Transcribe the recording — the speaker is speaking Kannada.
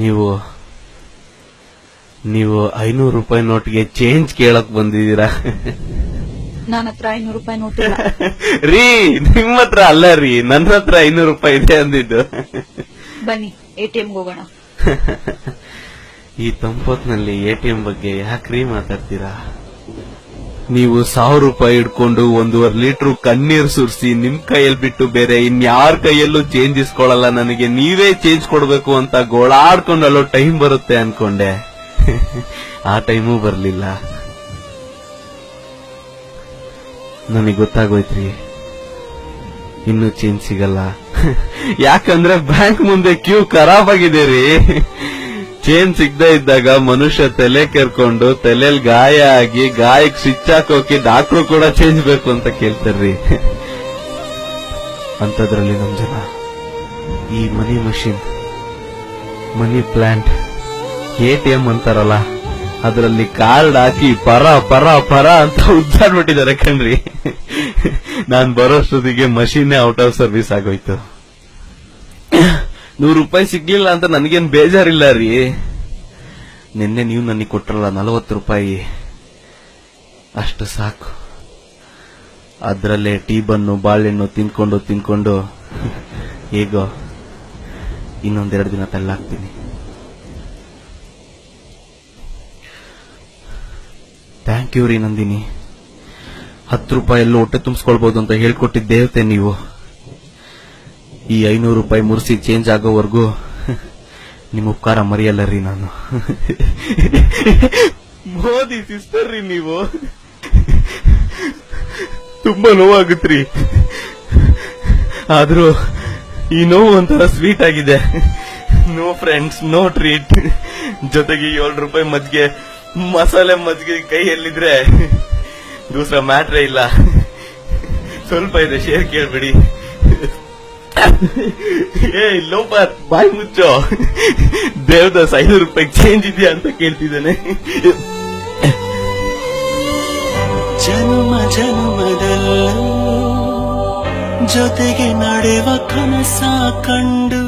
ನೀವು ನೀವು 500 ರೂಪಾಯಿ ನೋಟ್ಗೆ ಚೇಂಜ್ ಕೇಳಕ್ ಬಂದಿದ್ದೀರಾ? ನನ್ನ ಹತ್ರ 500 ರೂಪಾಯಿ ನೋಟ್ ಇಲ್ಲ ರೀ. ನಿಮ್ಮ ಹತ್ರ ಅಲ್ಲ ರೀ, ನನ್ನ ಹತ್ರ 500 ರೂಪಾಯಿ ಇದೆ ಅಂದಿದ್ದು. ಬನ್ನಿ ATM ಹೋಗೋಣ. ಈ ತಂಪೊತ್ನಲ್ಲಿ ATM ಬಗ್ಗೆ ಯಾಕ್ರೀ ಮಾತಾಡ್ತೀರಾ? ನೀವು 1000 ರೂಪಾಯಿ ಇಟ್ಕೊಂಡು 1.5 ಲೀಟರ್ ಕಣ್ಣೀರ್ ಸುರಿಸಿ ನಿಮ್ ಕೈಯಲ್ಲಿ ಬಿಟ್ಟು ಬೇರೆ ಇನ್ಯಾರ ಕೈಯಲ್ಲೂ ಚೇಂಜ್ ಇಸ್ಕೊಳ್ಳಲ್ಲ, ನನಗೆ ನೀವೇ ಚೇಂಜ್ ಕೊಡ್ಬೇಕು ಅಂತ ಗೋಳಾಡ್ಕೊಂಡಲ್ಲೋ ಟೈಮ್ ಬರುತ್ತೆ ಅನ್ಕೊಂಡೆ. ಆ ಟೈಮೂ ಬರ್ಲಿಲ್ಲ. ನನಗೆ ಗೊತ್ತಾಗೋಯ್ತ್ರಿ, ಇನ್ನೂ ಚೇಂಜ್ ಸಿಗಲ್ಲ. ಯಾಕಂದ್ರೆ ಬ್ಯಾಂಕ್ ಮುಂದೆ ಕ್ಯೂ ಖರಾಬ್ ಆಗಿದೆ ರೀ. ಚೇಂಜ್ ಸಿಗದೆ ಇದ್ದಾಗ ಮನುಷ್ಯ ತಲೆ ಕೆರ್ಕೊಂಡು ತಲೆಯಲ್ಲಿ ಗಾಯ ಆಗಿ ಗಾಯಕ್ಕೆ ಸ್ವಿಚ್ ಹಾಕೋಕೆ ಡಾಕ್ಟ್ರು ಕೂಡ ಚೇಂಜ್ ಬೇಕು ಅಂತ ಕೇಳ್ತಾರ್ರಿ. ಅಂತದ್ರಲ್ಲಿ ನಮ್ ಜನ ಈ ಮನಿ ಮಷಿನ್, ಮನಿ ಪ್ಲಾಂಟ್, ATM ಅಂತಾರಲ್ಲ, ಅದರಲ್ಲಿ ಕಾರ್ಡ್ ಹಾಕಿ ಪರ ಪರ ಪರ ಅಂತ ಉದ್ದಾಡ್ಬಿಟ್ಟಿದ್ದಾರೆ ಕಣ್ರಿ. ನಾನ್ ಬರೋಷ್ಟೊತ್ತಿಗೆ ಮಷೀನೇ ಔಟ್ ಆಫ್ ಸರ್ವಿಸ್ ಆಗೋಯ್ತು. 100 ರೂಪಾಯಿ ಸಿಗ್ಲಿಲ್ಲ ಅಂತ ನನಗೇನ್ ಬೇಜಾರಿಲ್ಲ ರೀ. ನಿನ್ನೆ ನೀವು ನನಗೆ ಕೊಟ್ರಲ್ಲ 40 ರೂಪಾಯಿ, ಅಷ್ಟು ಸಾಕು. ಅದ್ರಲ್ಲೇ ಟೀ ಬನ್ನು ಬಾಳೆಹಣ್ಣು ತಿನ್ಕೊಂಡು ಹೇಗೋ ಇನ್ನೊಂದೆರಡು ದಿನ ತಳ್ಳಾಕ್ತೀನಿ. ಥ್ಯಾಂಕ್ ಯು ರೀ ನಂದಿನಿ. 10 ರೂಪಾಯಲ್ಲೂ ಹೊಟ್ಟೆ ತುಂಬಿಸ್ಕೊಳ್ಬಹುದು ಅಂತ ಹೇಳ್ಕೊಟ್ಟಿದ್ದ ದೇವತೆ ನೀವು. ಈ 500 ರೂಪಾಯಿ ಮುರ್ಸಿ ಚೇಂಜ್ ಆಗೋವರೆಗೂ ನಿಮ್ಮ ಉಪಕಾರ ಮರೆಯಲ್ಲ ರೀ ನಾನು. ಮೋದಿ ಸಿಸ್ಟರ್ ರೀ ನೀವು. ತುಂಬಾ ನೋವಾಗುತ್ತ್ರಿ, ಆದ್ರೂ ಈ ನೋವು ಒಂಥರ ಸ್ವೀಟ್ ಆಗಿದೆ. No friends, no treat. ಜೊತೆಗೆ 7 ರೂಪಾಯಿ ಮಜ್ಜಿಗೆ, ಮಸಾಲೆ ಮಜ್ಜಿಗೆ ಕೈಯಲ್ಲಿದ್ರೆ ದೂಸರ ಮ್ಯಾಟ್ರೇ ಇಲ್ಲ. ಸ್ವಲ್ಪ ಇದೆ, ಶೇರ್ ಕೇಳ್ಬಿಡಿ. ಏ ಲೋಪರ್, ಬಾಯಿ ಮುಚ್ಚೋ. ದೇವದಾಸ್ 500 ರೂಪಾಯಿ ಚೇಂಜ್ ಇದೆಯಾ ಅಂತ ಕೇಳ್ತಿದ್ದಾನೆ. ಜನ್ಮ ಜನ್ಮದಲ್ಲೂ ಜೊತೆಗೆ ನಡೆವ ಕನಸ ಕಂಡು